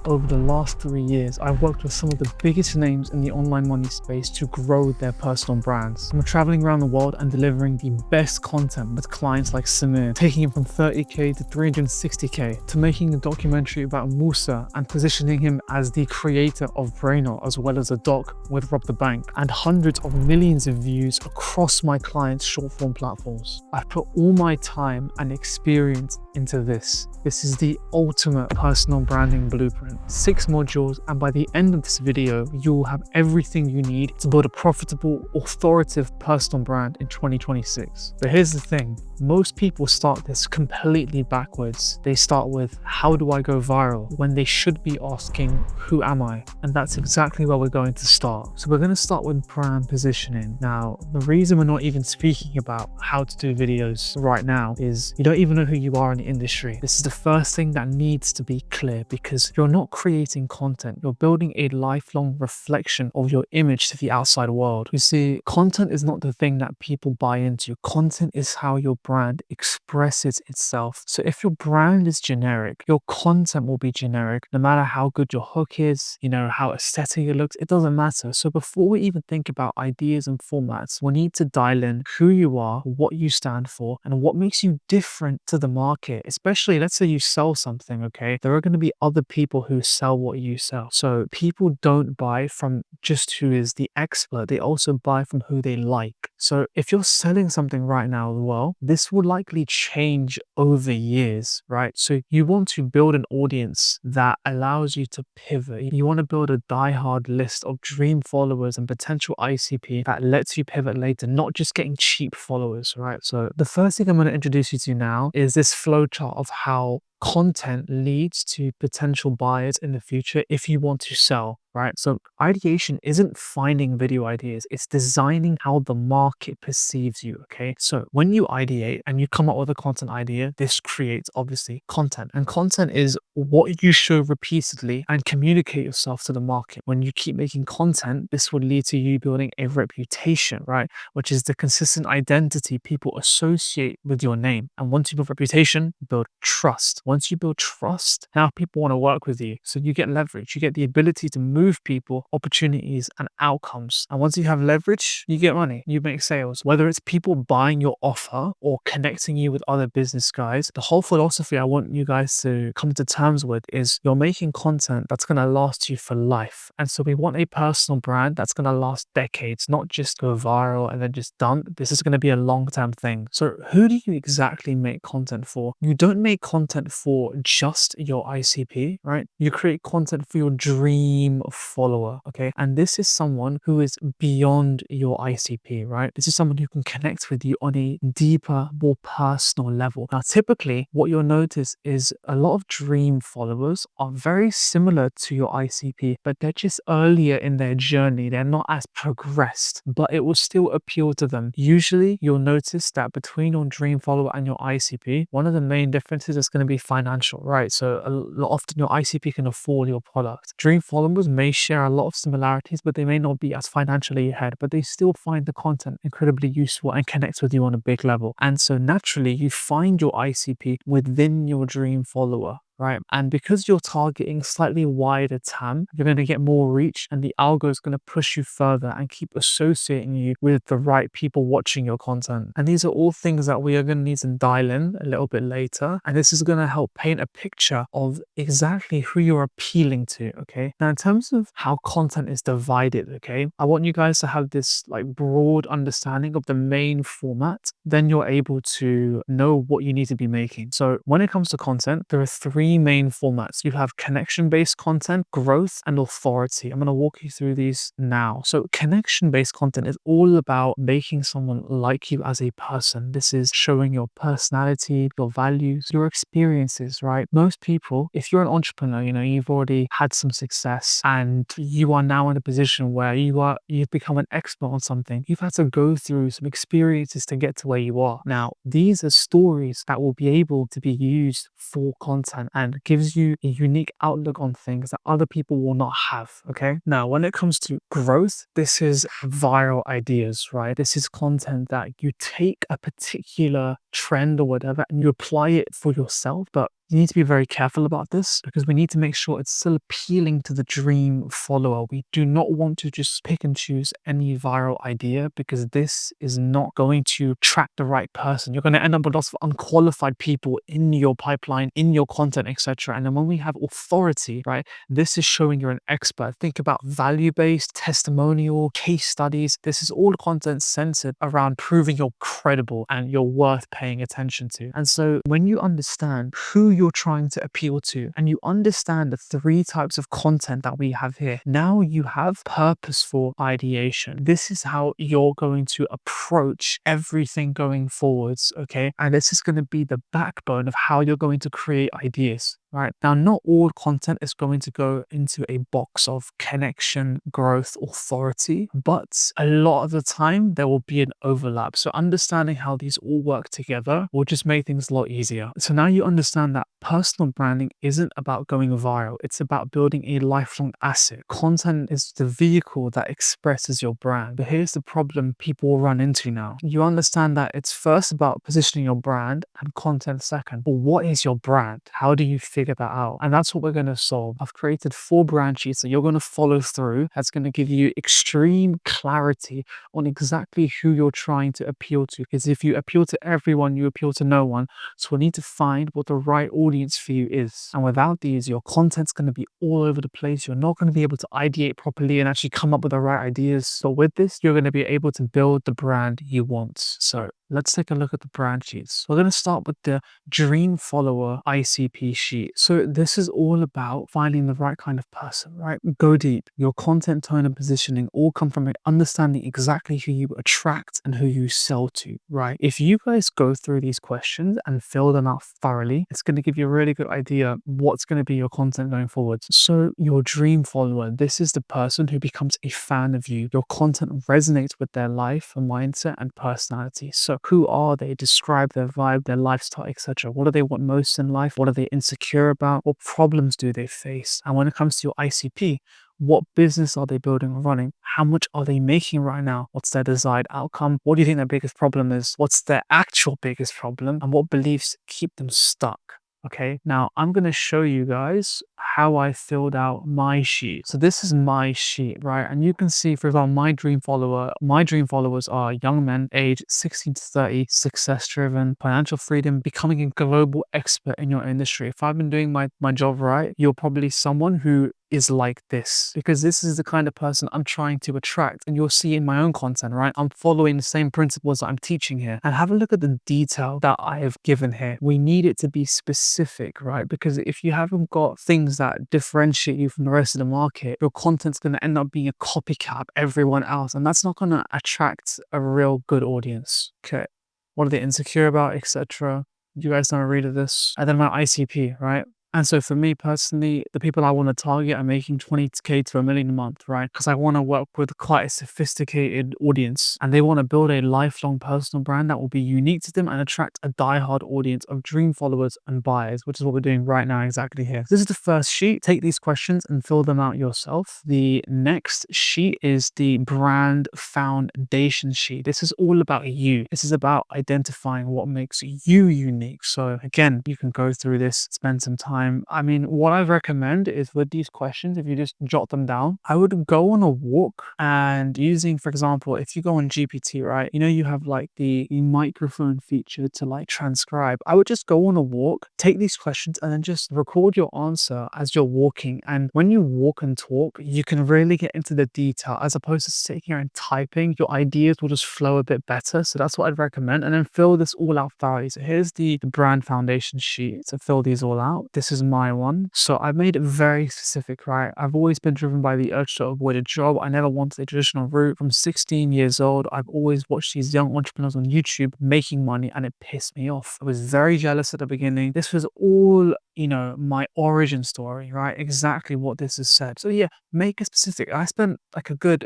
over the last 3 years, I've worked with some of the biggest names in the online money space to grow their personal brands. I'm traveling around the world and delivering the best content with clients like Samir, taking him from 30k to 360k, to making a documentary about Musa and positioning him as the creator of Brainor, as well as a doc with Rob the Bank, and hundreds of millions of views across my clients' short form platforms. I've put all my time and experience into this. This is the ultimate personal branding blueprint. 6 modules, and by the end of this video, you'll have everything you need to build a profitable, authoritative personal brand in 2026. But here's the thing, most people start this completely backwards. They start with, how do I go viral? When they should be asking, who am I? And that's exactly where we're going to start. So we're going to start with brand positioning. Now, the reason we're not even speaking about how to do videos right now is you don't even know who you are in the industry. This is the first thing that needs to be clear, because you're not creating content, you're building a lifelong reflection of your image to the outside world. You see, content is not the thing that people buy into. Content is how your brand expresses itself. So if your brand is generic, your content will be generic. No matter how good your hook is, how aesthetic it looks, it doesn't matter. So before we even think about ideas and formats, we need to dial in who you are, what you stand for, and what makes you different to the market. Especially, let's say you sell something, okay? There are going to be other people who sell what you sell. So people don't buy from just who is the expert, they also buy from who they like. So if you're selling something right now, well, this will likely change over years, right? So you want to build an audience that allows you to pivot. You want to build a diehard list of dream followers and potential ICP that lets you pivot later, not just getting cheap followers, right? So the first thing I'm going to introduce you to now is this flowchart of how content leads to potential buyers in the future if you want to sell, right? So ideation isn't finding video ideas, it's designing how the market perceives you, okay? So when you ideate and you come up with a content idea, this creates obviously content, and content is what you show repeatedly and communicate yourself to the market. When you keep making content, this will lead to you building a reputation, right? Which is the consistent identity people associate with your name. And once you build reputation, build trust. Once you build trust, now people want to work with you. So you get leverage, you get the ability to move people, opportunities, and outcomes. And once you have leverage, you get money, you make sales. Whether it's people buying your offer or connecting you with other business guys, the whole philosophy I want you guys to come to terms with is you're making content that's going to last you for life. And so we want a personal brand that's going to last decades, not just go viral and then just done. This is going to be a long-term thing. So who do you exactly make content for? You don't make content for just your ICP, right? You create content for your dream follower, okay? And this is someone who is beyond your ICP, right? This is someone who can connect with you on a deeper, more personal level. Now, typically, what you'll notice is a lot of dream followers are very similar to your ICP, but they're just earlier in their journey. They're not as progressed, but it will still appeal to them. Usually, you'll notice that between your dream follower and your ICP, one of the main differences is going to be financial, right? So often your ICP can afford your product. Dream followers may share a lot of similarities, but they may not be as financially ahead, but they still find the content incredibly useful and connect with you on a big level. And so naturally, you find your ICP within your dream follower, right? And because you're targeting slightly wider TAM, you're going to get more reach, and the algo is going to push you further and keep associating you with the right people watching your content. And these are all things that we are going to need to dial in a little bit later. And this is going to help paint a picture of exactly who you're appealing to, okay? Now, in terms of how content is divided, okay, I want you guys to have this broad understanding of the main format. Then you're able to know what you need to be making. So when it comes to content, there are 3 main formats. You have connection-based content, growth, and authority. I'm going to walk you through these now. So connection-based content is all about making someone like you as a person. This is showing your personality, your values, your experiences, right? Most people, if you're an entrepreneur, you've already had some success and you are now in a position where you've become an expert on something. You've had to go through some experiences to get to where you are. Now, these are stories that will be able to be used for content and gives you a unique outlook on things that other people will not have, okay? Now, when it comes to growth, this is viral ideas, right? This is content that you take a particular trend or whatever and you apply it for yourself, but You need to be very careful about this because we need to make sure it's still appealing to the dream follower. We do not want to just pick and choose any viral idea because this is not going to attract the right person. You're going to end up with lots of unqualified people in your pipeline, in your content, etc. And then when we have authority, right, this is showing you're an expert. Think about value-based, testimonial, case studies. This is all content centered around proving you're credible and you're worth paying attention to. And so when you understand who you're trying to appeal to and you understand the three types of content that we have here, now you have purposeful ideation. This is how you're going to approach everything going forwards, okay? And this is going to be the backbone of how you're going to create ideas. Right now, not all content is going to go into a box of connection, growth, authority, but a lot of the time there will be an overlap. So understanding how these all work together will just make things a lot easier. So now you understand that personal branding isn't about going viral. It's about building a lifelong asset. Content is the vehicle that expresses your brand. But here's the problem people run into now. You understand that it's first about positioning your brand and content second. But what is your brand? How do you figure that out? And that's what we're going to solve. I've created 4 brand sheets that you're going to follow through. That's going to give you extreme clarity on exactly who you're trying to appeal to. Because if you appeal to everyone, you appeal to no one. So we need to find what the right audience for you is. And without these, your content's going to be all over the place. You're not going to be able to ideate properly and actually come up with the right ideas. So with this, you're going to be able to build the brand you want. So let's take a look at the brand sheets. We're going to start with the Dream Follower ICP sheet. So this is all about finding the right kind of person, right? Go deep. Your content, tone, and positioning all come from understanding exactly who you attract and who you sell to, right? If you guys go through these questions and fill them out thoroughly, it's going to give you a really good idea what's going to be your content going forward. So your dream follower, this is the person who becomes a fan of you. Your content resonates with their life, mindset, and personality. So who are they? Describe their vibe, their lifestyle, etc. What do they want most in life? What are they insecure about? What problems do they face? And when it comes to your ICP, what business are they building or running? How much are they making right now? What's their desired outcome? What do you think their biggest problem is? What's their actual biggest problem? And what beliefs keep them stuck? Okay, now I'm going to show you guys how I filled out my sheet. So this is my sheet, right? And you can see, for example, my dream followers are young men aged 16 to 30, success driven, financial freedom, becoming a global expert in your industry. If I've been doing my job right, you're probably someone who is like this, because this is the kind of person I'm trying to attract. And you'll see in my own content, right? I'm following the same principles that I'm teaching here. And have a look at the detail that I have given here. We need it to be specific, right? Because if you haven't got things that differentiate you from the rest of the market, your content's going to end up being a copycat of everyone else. And that's not going to attract a real good audience. Okay. What are they insecure about, etc.? You guys know a read of this. And then my ICP, right? And so for me personally, the people I want to target are making 20K to $1 million a month, right? Because I want to work with quite a sophisticated audience and they want to build a lifelong personal brand that will be unique to them and attract a diehard audience of dream followers and buyers, which is what we're doing right now exactly here. This is the first sheet. Take these questions and fill them out yourself. The next sheet is the brand foundation sheet. This is all about you. This is about identifying what makes you unique. So again, you can go through this, spend some time. I mean, what I recommend is with these questions, if you just jot them down, I would go on a walk and using, for example, if you go on GPT, right, you know, you have like the microphone feature to like transcribe. I would just go on a walk, take these questions and then just record your answer as you're walking. And when you walk and talk, you can really get into the detail as opposed to sitting here and typing. Your ideas will just flow a bit better. So that's what I'd recommend. And then fill this all out thoroughly. So here's the brand foundation sheet to fill these all out. This is my one. So I've made it very specific, right? I've always been driven by the urge to avoid a job. I never wanted a traditional route. From 16 years old, I've always watched these young entrepreneurs on YouTube making money and it pissed me off. I was very jealous at the beginning. This was all, you know, my origin story, right? Exactly what this has said. So yeah, make it specific. I spent a good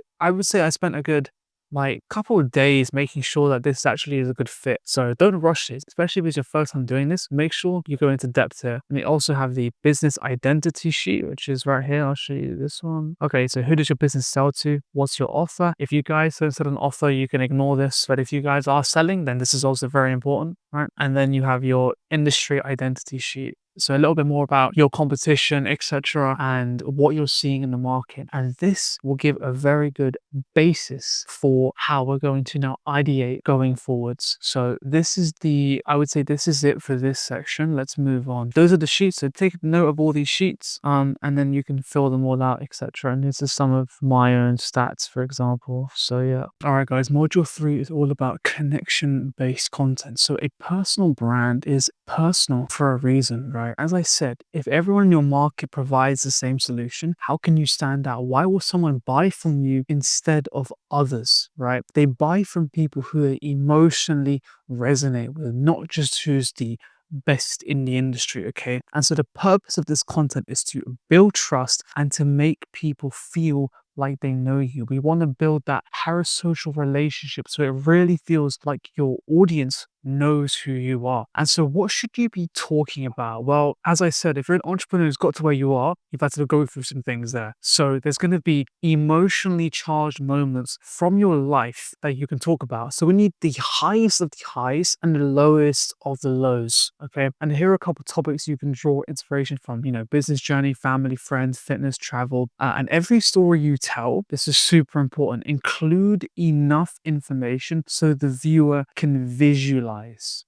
like couple of days making sure that this actually is a good fit. So don't rush this, especially if it's your first time doing this. Make sure you go into depth here. And we also have the business identity sheet, which is right here. I'll show you this one. Okay, so who does your business sell to? What's your offer? If you guys don't set an offer, you can ignore this. But if you guys are selling, then this is also very important, right? And then you have your industry identity sheet. So a little bit more about your competition, etc., and what you're seeing in the market. And this will give a very good basis for how we're going to now ideate going forwards. So this is I would say this is it for this section. Let's move on. Those are the sheets. So take note of all these sheets, and then you can fill them all out, etc. And this is some of my own stats, for example. So yeah. All right, guys. Module 3 is all about connection-based content. So a personal brand is personal for a reason, right? As I said, if everyone in your market provides the same solution, how can you stand out? Why will someone buy from you instead of others, right? They buy from people who they emotionally resonate with, not just who's the best in the industry, okay? And so the purpose of this content is to build trust and to make people feel like they know you. We want to build that parasocial relationship so it really feels like your audience knows who you are. And so what should you be talking about? Well, as I said, if you're an entrepreneur who's got to where you are, you've had to go through some things there. So there's going to be emotionally charged moments from your life that you can talk about. So we need the highest of the highs and the lowest of the lows. Okay. And here are a couple topics you can draw inspiration from, business journey, family, friends, fitness, travel, and every story you tell, this is super important. Include enough information so the viewer can visualize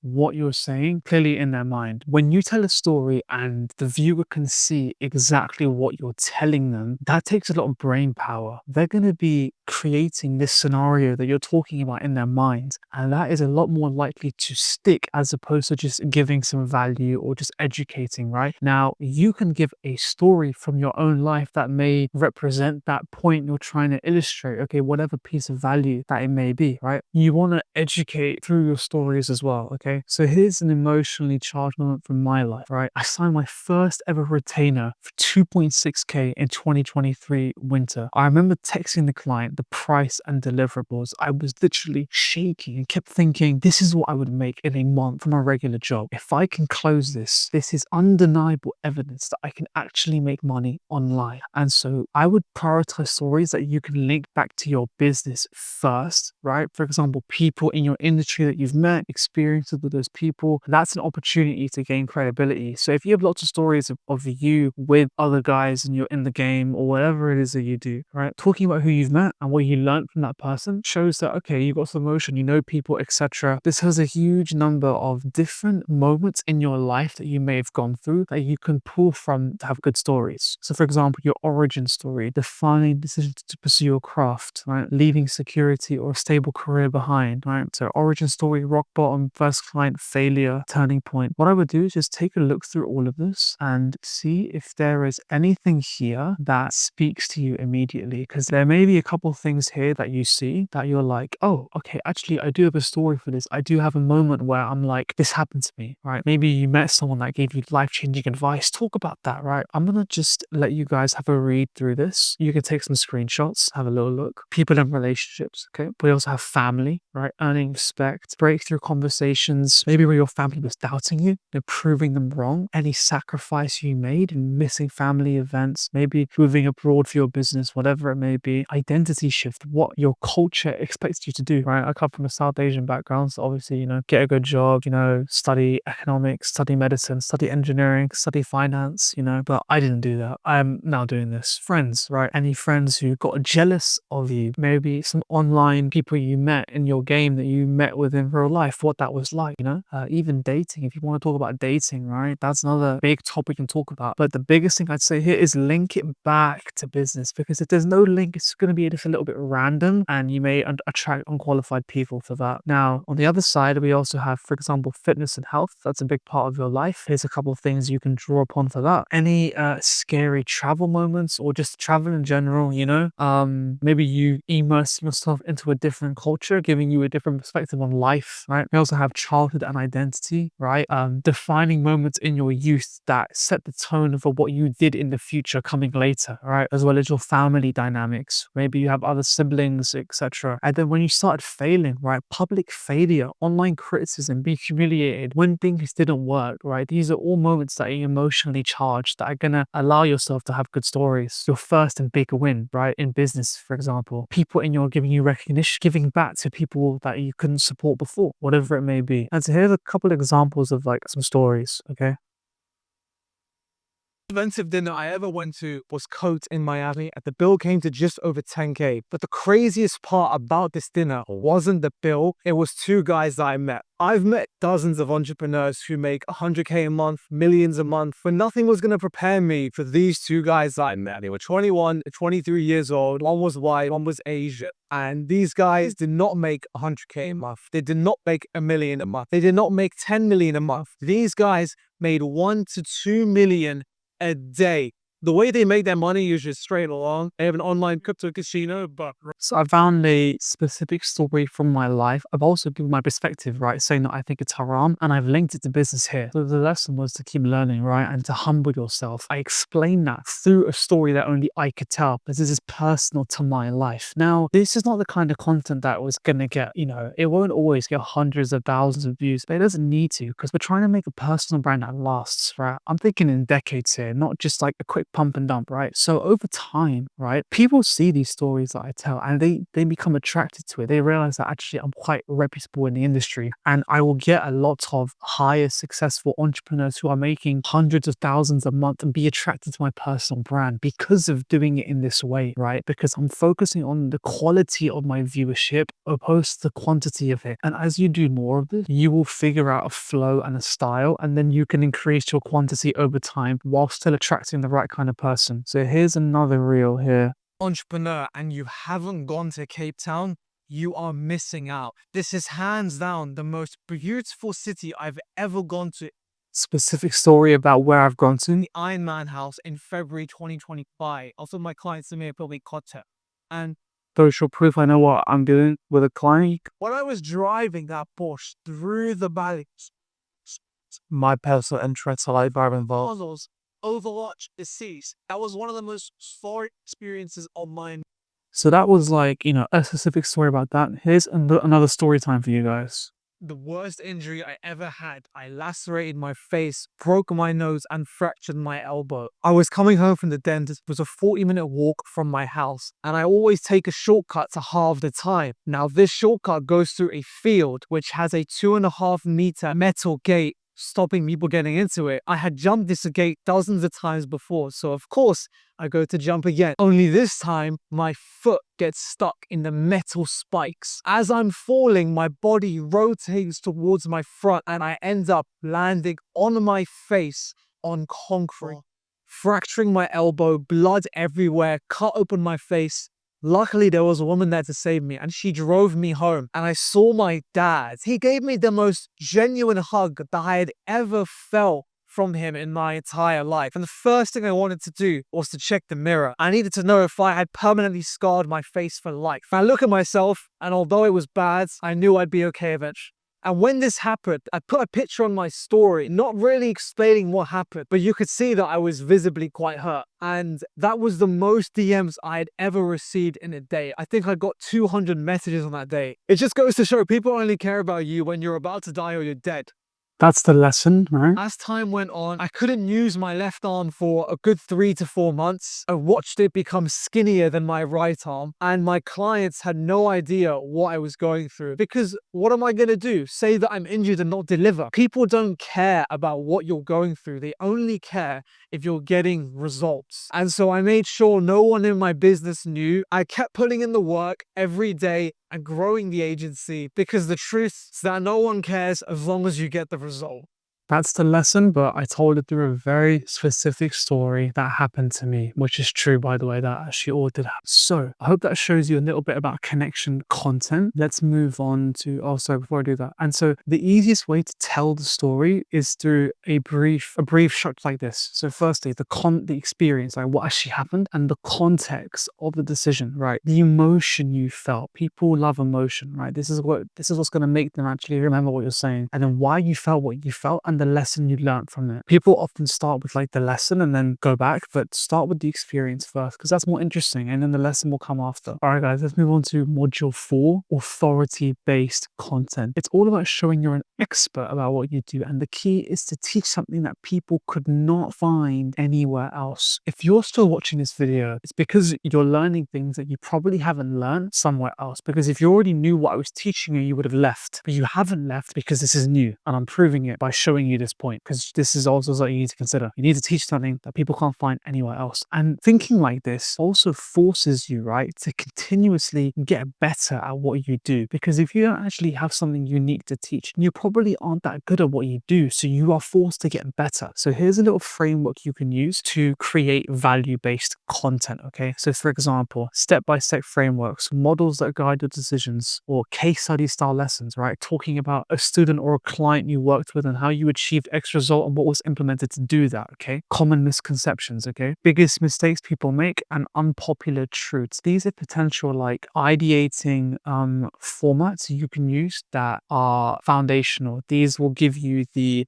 what you're saying clearly in their mind. When you tell a story and the viewer can see exactly what you're telling them, that takes a lot of brain power. They're going to be creating this scenario that you're talking about in their minds, and that is a lot more likely to stick as opposed to just giving some value or just educating, right? Now, you can give a story from your own life that may represent that point you're trying to illustrate, okay, whatever piece of value that it may be, right? You want to educate through your stories as well, okay? So here's an emotionally charged moment from my life, right? I signed my first ever retainer for 2.6K in 2023 winter. I remember texting the client the price and deliverables. I was literally shaking and kept thinking, this is what I would make in a month from a regular job. If I can close this is undeniable evidence that I can actually make money online. And so I would prioritize stories that you can link back to your business first, right? For example, people in your industry that you've met, experiences with those people, that's an opportunity to gain credibility. So if you have lots of stories of you with other guys and you're in the game or whatever it is that you do, right? Talking about who you've met and what you learned from that person shows that, okay, you got some emotion, you know people, etc. This has a huge number of different moments in your life that you may have gone through that you can pull from to have good stories. So for example, your origin story, defining decisions to pursue your craft, right? Leaving security or a stable career behind, right? So origin story, rock bottom, first client, failure, turning point. What I would do is just take a look through all of this and see if there is anything here that speaks to you immediately, because there may be a couple things here that you see that you're like, oh, okay, actually I do have a story for this. I do have a moment where I'm like, this happened to me, right? Maybe you met someone that gave you life-changing advice. Talk about that, right? I'm gonna just let you guys have a read through this. You can take some screenshots, have a little look. People in relationships, okay? We also have family, right? Earning respect, breakthrough conversations, maybe where your family was doubting you, proving them wrong, any sacrifice you made in missing family events, maybe moving abroad for your business, whatever it may be, identity shift, what your culture expects you to do, right? I come from a South Asian background, so obviously, get a good job, study economics, study medicine, study engineering, study finance, but I didn't do that. I'm now doing this. Friends, right? Any friends who got jealous of you, maybe some online people you met in your game that you met with in real life, what that was like, even dating. If you want to talk about dating, right? That's another big topic we can talk about. But the biggest thing I'd say here is link it back to business, because if there's no link, it's going to be just a little bit random and you may attract unqualified people for that. Now, on the other side, we also have, for example, fitness and health. That's a big part of your life. Here's a couple of things you can draw upon for that. Any scary travel moments or just travel in general, maybe you immerse yourself into a different culture, giving you a different perspective on life, right? We also have childhood and identity, right? Defining moments in your youth that set the tone for what you did in the future coming later, right? As well as your family dynamics. Maybe you have other siblings, etc. And then when you started failing, right? Public failure, online criticism, being humiliated when things didn't work, right? These are all moments that are emotionally charged that are gonna allow yourself to have good stories. Your first and big win, right? In business, for example, people in your giving you recognition, giving back to people that you couldn't support before, whatever it may be. And so here's a couple examples of like some stories, okay? Expensive dinner I ever went to was Cote in Miami, and the bill came to just over 10K. But the craziest part about this dinner wasn't the bill, it was two guys that I met. I've met dozens of entrepreneurs who make 100K a month, millions a month, but nothing was going to prepare me for these two guys that I met. They were 21, 23 years old. One was white, one was Asian. And these guys did not make 100K a month. They did not make a million a month. They did not make 10 million a month. These guys made 1 to 2 million a day. The way they make their money usually straight along. They have an online crypto casino, but So I found a specific story from my life. I've also given my perspective, right, saying that I think it's haram, and I've linked it to business here. So the lesson was to keep learning, right, and to humble yourself. I explained that through a story that only I could tell, because this is personal to my life. Now, this is not the kind of content that was going to get, it won't always get hundreds of thousands of views, but it doesn't need to, because we're trying to make a personal brand that lasts, right? I'm thinking in decades here, not just like a quick pump and dump, right? So over time, right, people see these stories that I tell and they become attracted to it. They realize that actually I'm quite reputable in the industry, and I will get a lot of higher successful entrepreneurs who are making hundreds of thousands a month and be attracted to my personal brand because of doing it in this way, right? Because I'm focusing on the quality of my viewership opposed to the quantity of it. And as you do more of this, you will figure out a flow and a style, and then you can increase your quantity over time while still attracting the right kind of person. So here's another reel here. entrepreneur and you haven't gone to Cape Town, you are missing out. This is hands down the most beautiful city I've ever gone to. Specific story about where I've gone to. The Iron Man house in February 2025. Also, my client Samir probably caught it. And Social proof I know what I'm doing with a client. when I was driving that Porsche through the valleys, My personal interests are like Byron Vault. puzzles, overwatch the seas. That was one of the most far experiences of mine. So that was like, a specific story about that. Here's another story time for you guys. The worst injury I ever had. I lacerated my face, broke my nose, and fractured my elbow. I was coming home from the dentist. It was a 40-minute walk from my house, and I always take a shortcut to halve the time. Now, this shortcut goes through a field which has a 2.5-meter metal gate stopping people getting into it. I had jumped this gate dozens of times before, so of course I go to jump again. Only this time, my foot gets stuck in the metal spikes. As I'm falling, my body rotates towards my front and I end up landing on my face on concrete, fracturing my elbow, blood everywhere, cut open my face. Luckily, there was a woman there to save me, and she drove me home. And I saw my dad. He gave me the most genuine hug that I had ever felt from him in my entire life. And the first thing I wanted to do was to check the mirror. I needed to know if I had permanently scarred my face for life. I look at myself, and although it was bad, I knew I'd be okay eventually. And when this happened, I put a picture on my story, not really explaining what happened, but you could see that I was visibly quite hurt. And that was the most DMs I had ever received in a day. I think I got 200 messages on that day. It just goes to show people only care about you when you're about to die or you're dead. That's the lesson, right? As time went on, I couldn't use my left arm for a good 3 to 4 months. I watched it become skinnier than my right arm, and my clients had no idea what I was going through. Because what am I going to do? Say that I'm injured and not deliver? People don't care about what you're going through. They only care if you're getting results. And so I made sure no one in my business knew. I kept putting in the work every day and growing the agency, because the truth is that no one cares as long as you get the result. That's the lesson, but I told it through a very specific story that happened to me, which is true, by the way, that actually all did happen. So I hope that shows you a little bit about connection content. Let's move on to, before I do that. And so the easiest way to tell the story is through a brief shot like this. So firstly, the experience, like what actually happened, and the context of the decision, right? The emotion you felt. People love emotion, right? This is what's going to make them actually remember what you're saying. And then why you felt what you felt, and the lesson you learned from it. People often start with like the lesson and then go back, but start with the experience first, because that's more interesting, and then the lesson will come after. All right, guys, let's move on to module 4, authority-based content. It's all about showing you're an expert about what you do, and the key is to teach something that people could not find anywhere else. If you're still watching this video, it's because you're learning things that you probably haven't learned somewhere else, because if you already knew what I was teaching you, you would have left, but you haven't left because this is new, and I'm proving it by showing showing you this point because this is also something you need to consider. You need to teach something that people can't find anywhere else. And thinking like this also forces you, right, to continuously get better at what you do. Because if you don't actually have something unique to teach, you probably aren't that good at what you do. So you are forced to get better. So here's a little framework you can use to create value-based content, okay? So for example, step-by-step frameworks, models that guide your decisions, or case study style lessons, right? Talking about a student or a client you worked with and how you achieved X result and what was implemented to do that, okay? Common misconceptions, okay? Biggest mistakes people make and unpopular truths. These are potential like ideating formats you can use that are foundational. These will give you the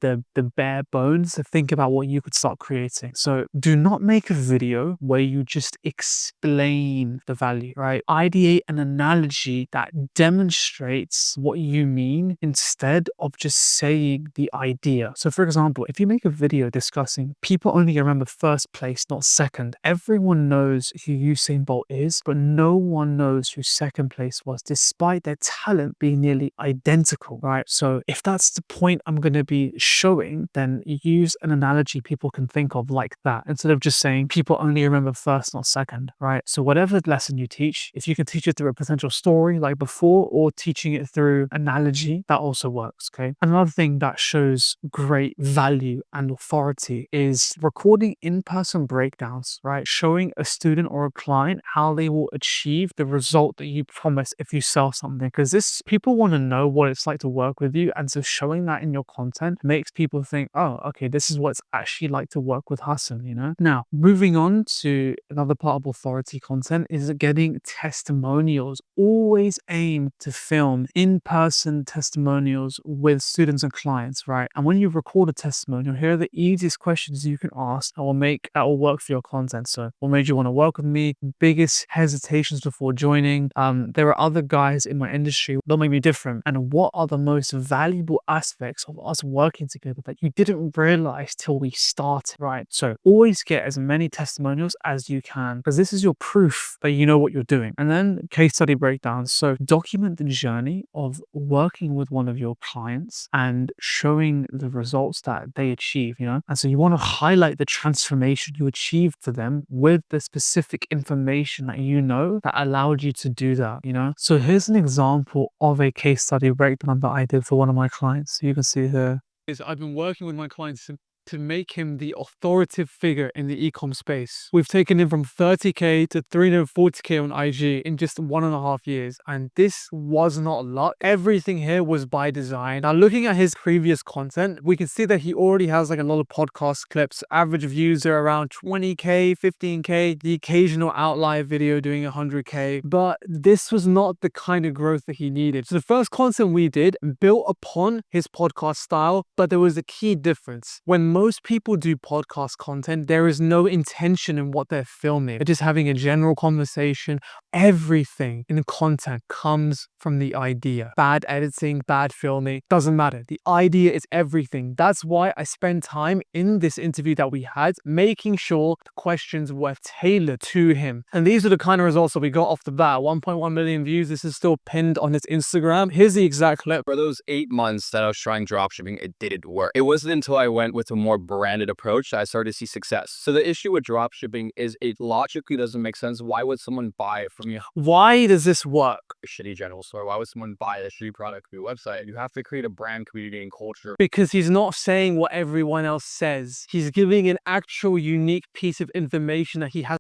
bare bones to think about what you could start creating. So do not make a video where you just explain the value, right? Ideate an analogy that demonstrates what you mean instead of just saying the idea. So for example, if you make a video discussing people only remember first place, not second, everyone knows who Usain Bolt is, but no one knows who second place was, despite their talent being nearly identical, right? So if that's the point I'm going to be showing, then use an analogy people can think of like that, instead of just saying people only remember first, not second, right? So whatever lesson you teach, if you can teach it through a potential story like before, or teaching it through analogy, that also works, okay? Another thing that shows great value and authority is recording in-person breakdowns, right? Showing a student or a client how they will achieve the result that you promise if you sell something, because this people want to know what it's like to work with you, and so showing that in your content makes people think, oh, okay, this is what it's actually like to work with Hassan, you know? Now, moving on to another part of authority content is getting testimonials. Always aim to film in-person testimonials with students and clients, right? And when you record a testimonial, here are the easiest questions you can ask that will work for your content. So what made you want to work with me? Biggest hesitations before joining? There are other guys in my industry that make me different, and what are the most valuable aspects of us working together that you didn't realize till we started, right? So always get as many testimonials as you can, because this is your proof that you know what you're doing. And then case study breakdowns. So document the journey of working with one of your clients and showing the results that they achieve, you know? And so you want to highlight the transformation you achieved for them with the specific information that you know that allowed you to do that, you know? So here's an example of a case study breakdown that I did for one of my clients. So you can see here. I've been working with my clients to make him the authoritative figure in the e-com space. We've taken him from 30K to 340K on IG in just 1.5 years. And this was not luck. Everything here was by design. Now, looking at his previous content, we can see that he already has like a lot of podcast clips. Average views are around 20K, 15K, the occasional outlier video doing 100K. But this was not the kind of growth that he needed. So the first content we did built upon his podcast style, but there was a key difference. When most people do podcast content, there is no intention in what they're filming. They're just having a general conversation. Everything in content comes from the idea. Bad editing, bad filming, doesn't matter. The idea is everything. That's why I spend time in this interview that we had making sure the questions were tailored to him. And these are the kind of results that we got off the bat. 1.1 million views. This is still pinned on his Instagram. Here's the exact clip. For those 8 months that I was trying dropshipping, it didn't work. It wasn't until I went with a more branded approach that I started to see success. So the issue with dropshipping is it logically doesn't make sense. Why would someone buy it from you? Why does this work? A shitty general store. Why would someone buy a shitty product from your website? You have to create a brand, community, and culture. Because he's not saying what everyone else says. He's giving an actual unique piece of information that he has.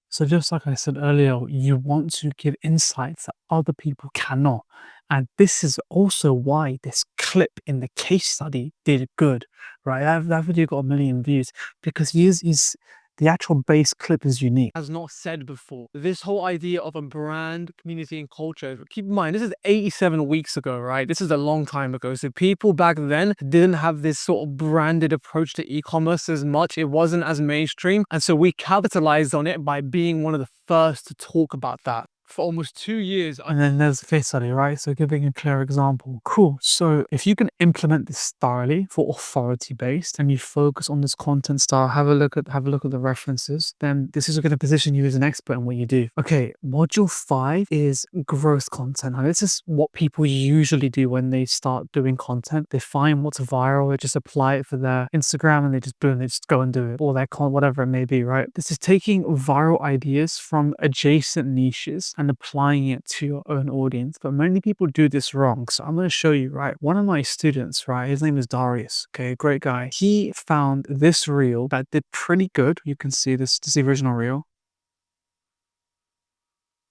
So just like I said earlier, you want to give insights that other people cannot. And this is also why this clip in the case study did good, right? That video got 1 million views because the actual base clip is unique. As not said before, this whole idea of a brand, community, and culture, keep in mind, this is 87 weeks ago, right? This is a long time ago. So people back then didn't have this sort of branded approach to e-commerce as much. It wasn't as mainstream. And so we capitalized on it by being one of the first to talk about that. for almost 2 years. And then there's the case study, right? So giving a clear example. Cool. So if you can implement this thoroughly for authority based and you focus on this content style, have a look at the references, then this is going to position you as an expert in what you do. Okay, module 5 is growth content. Now this is what people usually do when they start doing content. They find what's viral, they just apply it for their Instagram and they just boom, they just go and do it, or their content, whatever it may be, right? This is taking viral ideas from adjacent niches and applying it to your own audience. But many people do this wrong. So I'm going to show you, right? One of my students, right? His name is Darius. Okay, great guy. He found this reel that did pretty good. You can see this is the original reel.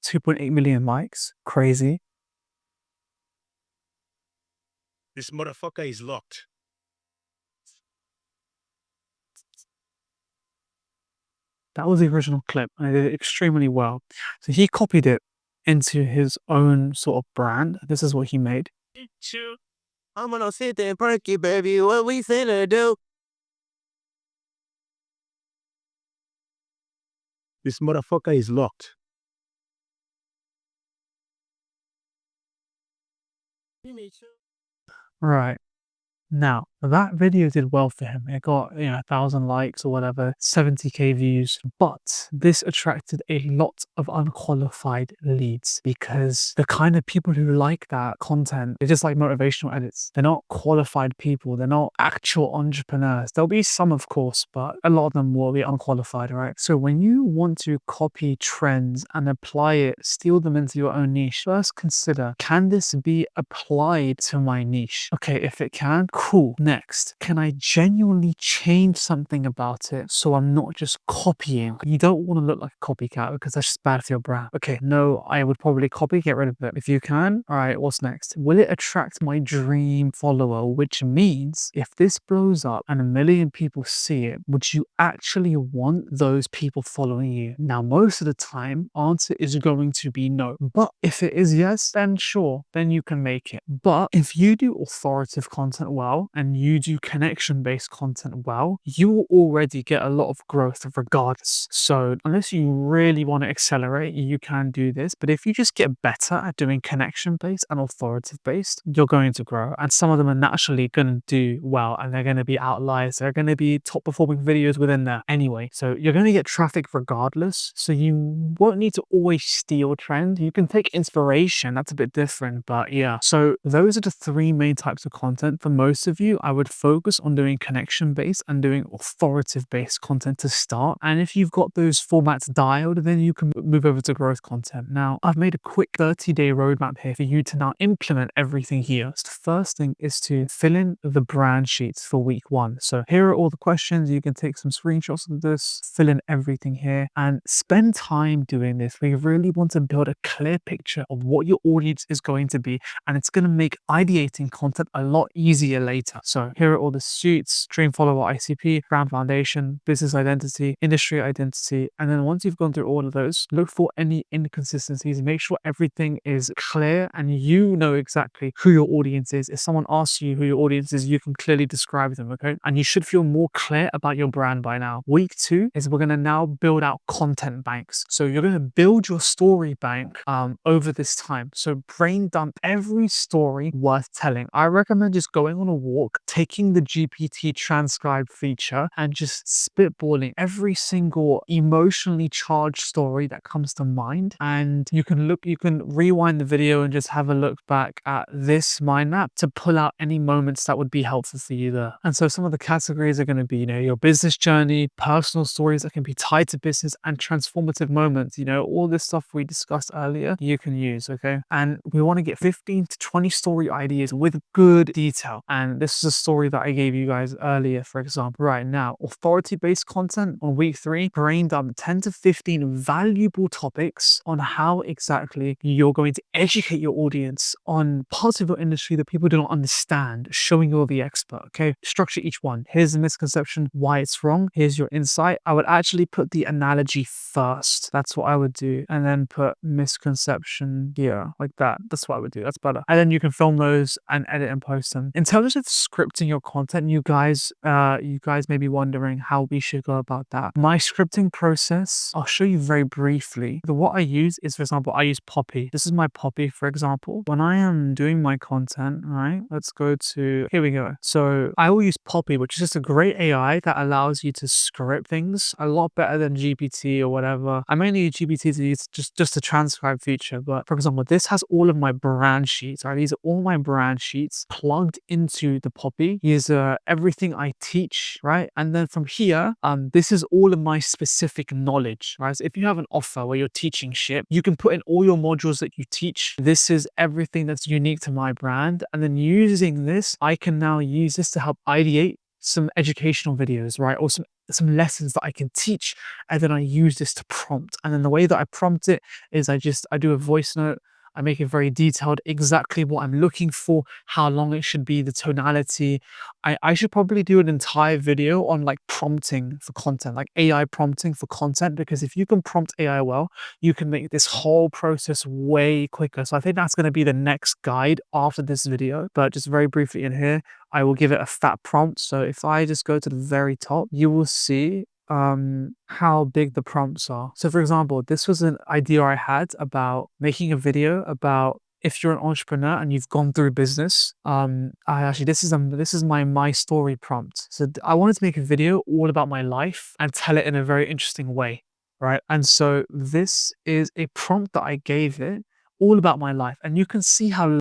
2.8 million likes. Crazy. This motherfucker is locked. That was the original clip and it did extremely well. So he copied it into his own sort of brand. This is what he made. I'm gonna sit there and perk you, baby. What we finna do? This motherfucker is locked. Right. Now, that video did well for him. It got, 1,000 likes or whatever, 70k views. But this attracted a lot of unqualified leads because the kind of people who like that content, they're just like motivational edits. They're not qualified people. They're not actual entrepreneurs. There'll be some, of course, but a lot of them will be unqualified, right? So when you want to copy trends and apply it, steal them into your own niche, first consider, can this be applied to my niche? Okay, if it can, cool. Next, can I genuinely change something about it so I'm not just copying? You don't want to look like a copycat because that's just bad for your brand. Okay, no, I would probably copy, get rid of it. If you can, all right, what's next? Will it attract my dream follower? Which means if this blows up and 1 million people see it, would you actually want those people following you? Now, most of the time, answer is going to be no. But if it is yes, then sure, then you can make it. But if you do authoritative content well and you do connection-based content well, you will already get a lot of growth regardless. So unless you really want to accelerate, you can do this. But if you just get better at doing connection-based and authoritative-based, you're going to grow. And some of them are naturally going to do well and they're going to be outliers. They're going to be top performing videos within there anyway. So you're going to get traffic regardless. So you won't need to always steal trend. You can take inspiration. That's a bit different, but yeah. So those are the 3 main types of content. For most of you, I would focus on doing connection-based and doing authoritative-based content to start. And if you've got those formats dialed, then you can move over to growth content. Now, I've made a quick 30-day roadmap here for you to now implement everything here. So the first thing is to fill in the brand sheets for week 1. So here are all the questions. You can take some screenshots of this, fill in everything here, and spend time doing this. We really want to build a clear picture of what your audience is going to be, and it's going to make ideating content a lot easier later. So here are all the sheets: dream follower, ICP, brand foundation, business identity, industry identity. And then once you've gone through all of those, look for any inconsistencies, make sure everything is clear and you know exactly who your audience is. If someone asks you who your audience is, you can clearly describe them, okay? And you should feel more clear about your brand by now. Week 2 is we're going to now build out content banks. So you're going to build your story bank over this time. So brain dump every story worth telling. I recommend just going on a walk, taking the GPT transcribe feature and just spitballing every single emotionally charged story that comes to mind. And you can rewind the video and just have a look back at this mind map to pull out any moments that would be helpful for you there. And so some of the categories are going to be, your business journey, personal stories that can be tied to business, and transformative moments. All this stuff we discussed earlier, you can use, okay? And we want to get 15 to 20 story ideas with good detail. And this is a story that I gave you guys earlier, for example. Right now, authority-based content on week 3, brain dump 10 to 15 valuable topics on how exactly you're going to educate your audience on parts of your industry that people do not understand, showing you're the expert, okay? Structure each one. Here's the misconception, why it's wrong. Here's your insight. I would actually put the analogy first. That's what I would do. And then put misconception here, like that. That's what I would do. That's better. And then you can film those and edit and post them. In terms of script scripting your content, you guys may be wondering how we should go about that. My scripting process, I'll show you very briefly. What I use is, for example, I use Poppy. This is my Poppy, for example. When I am doing my content, right? Let's go to, here we go. So I will use Poppy, which is just a great AI that allows you to script things a lot better than GPT or whatever. I mainly use GPT to use just a transcribe feature, but for example, this has all of my brand sheets, right? These are all my brand sheets plugged into the Poppy. Here's everything I teach, right? And then from here, this is all of my specific knowledge, right? So if you have an offer where you're teaching shit, you can put in all your modules that you teach. This is everything that's unique to my brand. And then using this, I can now use this to help ideate some educational videos, right? Or some lessons that I can teach. And then I use this to prompt. And then the way that I prompt it is I do a voice note. I make it very detailed, exactly what I'm looking for, how long it should be, the tonality. I should probably do an entire video on like prompting for content, like AI prompting for content, because if you can prompt AI well, you can make this whole process way quicker. So I think that's going to be the next guide after this video. But just very briefly in here, I will give it a fat prompt. So if I just go to the very top, you will see how big the prompts are. So for example, this was an idea I had about making a video about if you're an entrepreneur and you've gone through business. This is my story prompt. So I wanted to make a video all about my life and tell it in a very interesting way, right? And so this is a prompt that I gave it all about my life, and you can see how